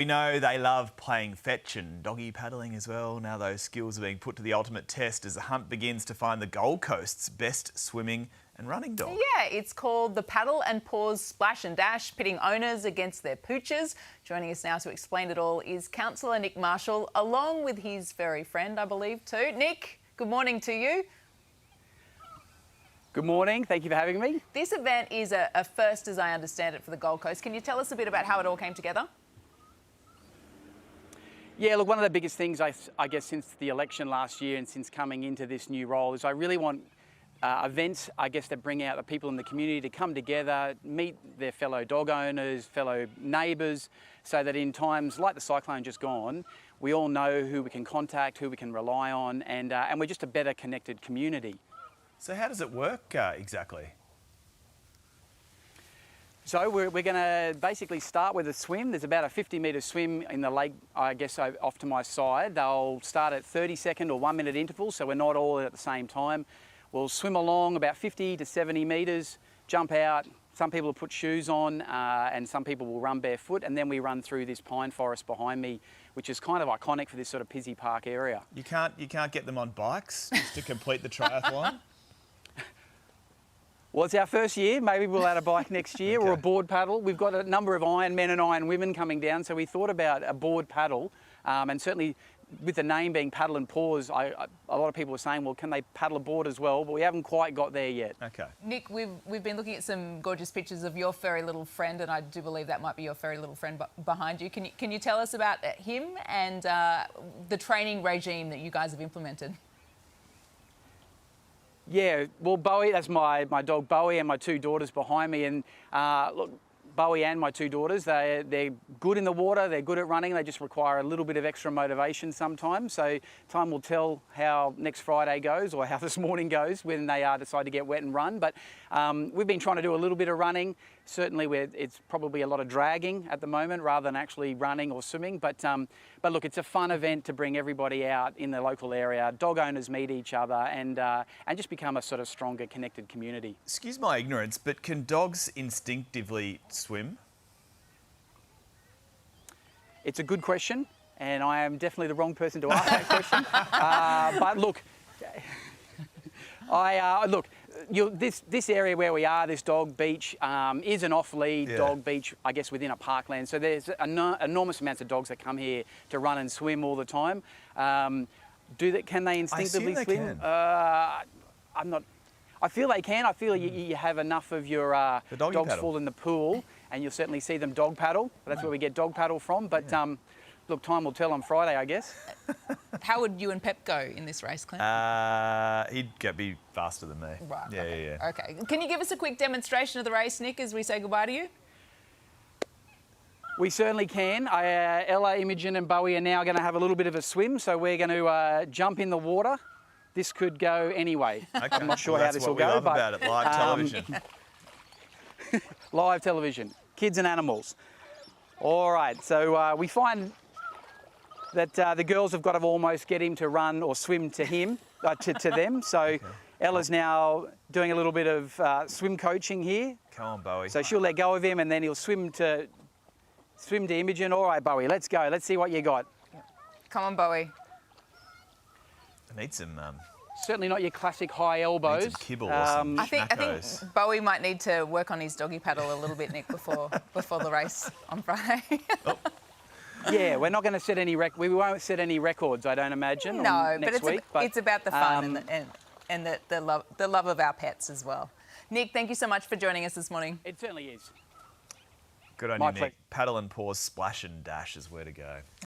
We know they love playing fetch and doggy paddling as well. Now those skills are being put to the ultimate test as the hunt begins to find the Gold Coast's best swimming and running dog. Yeah, it's called the Paddle Paws Splash Dash, pitting owners against their poochers. Joining us now to explain it all is Councillor Nick Marshall, along with his furry friend, I believe, too. Nick, good morning to you. Good morning, thank you for having me. This event is a first, as I understand it, for the Gold Coast. Can you tell us a bit about how it all came together? Yeah, look, one of the biggest things, I guess, since the election last year and since coming into this new role is I really want events, I guess, that bring out the people in the community to come together, meet their fellow dog owners, fellow neighbours, so that in times like the cyclone just gone, we all know who we can contact, who we can rely on, and we're just a better connected community. So how does it work exactly? So we're going to basically start with a swim. There's about a 50-metre swim in the lake, I guess, off to my side. They'll start at 30-second or 1-minute intervals, so we're not all at the same time. We'll swim along about 50 to 70 metres, jump out. Some people will put shoes on and some people will run barefoot, and then we run through this pine forest behind me, which is kind of iconic for this sort of Pizzey Park area. You can't get them on bikes just to complete the triathlon? Well, it's our first year. Maybe we'll add a bike next year or a board paddle. We've got a number of Iron men and Iron women coming down, so we thought about a board paddle. And certainly with the name being Paddle Paws, a lot of people were saying, well, can they paddle a board as well? But we haven't quite got there yet. Okay. Nick, we've been looking at some gorgeous pictures of your furry little friend, and I do believe that might be your furry little friend behind you. Can you tell us about him and the training regime that you guys have implemented? Yeah, well, Bowie, that's my dog Bowie, and my two daughters behind me. And look, Bowie and my two daughters, they're good in the water, they're good at running, they just require a little bit of extra motivation sometimes. So time will tell how next Friday goes or how this morning goes when they decide to get wet and run. But we've been trying to do a little bit of running. Certainly it's probably a lot of dragging at the moment rather than actually running or swimming. But look, it's a fun event to bring everybody out in the local area. Dog owners meet each other and just become a sort of stronger, connected community. Excuse my ignorance, but can dogs instinctively swim? It's a good question, and I am definitely the wrong person to ask that question. But look, this area where we are, this dog beach, is an off-lead dog beach, I guess, within a parkland. So there's enormous amounts of dogs that come here to run and swim all the time. Can they instinctively swim? I'm not. I feel they can. I feel you have enough of your dogs fall in the pool, and you'll certainly see them dog paddle. That's where we get dog paddle from. But look, time will tell on Friday, I guess. How would you and Pep go in this race, Clint? He'd be faster than me. Right. Yeah. Okay. Can you give us a quick demonstration of the race, Nick, as we say goodbye to you? We certainly can. Ella, Imogen and Bowie are now going to have a little bit of a swim, so we're going to jump in the water. This could go anyway. Okay. I'm not sure how this will go, but about it. Live television. Live television, kids and animals. All right, so we find that the girls have got to almost get him to run or swim to him, to them. So Ella's now doing a little bit of swim coaching here. Come on, Bowie. So she'll let go of him, and then he'll swim to Imogen. All right, Bowie, let's go. Let's see what you got. Come on, Bowie. I need some... Certainly not your classic high elbows. Need some kibble or some I think Bowie might need to work on his doggy paddle a little bit, Nick, before the race on Friday. Yeah, we're not going to set any we won't set any records, I don't imagine. No, next week, but it's about the fun and the love of our pets as well. Nick, thank you so much for joining us this morning. It certainly is. Good on you, Nick. Paddle Paws Splash Dash is where to go.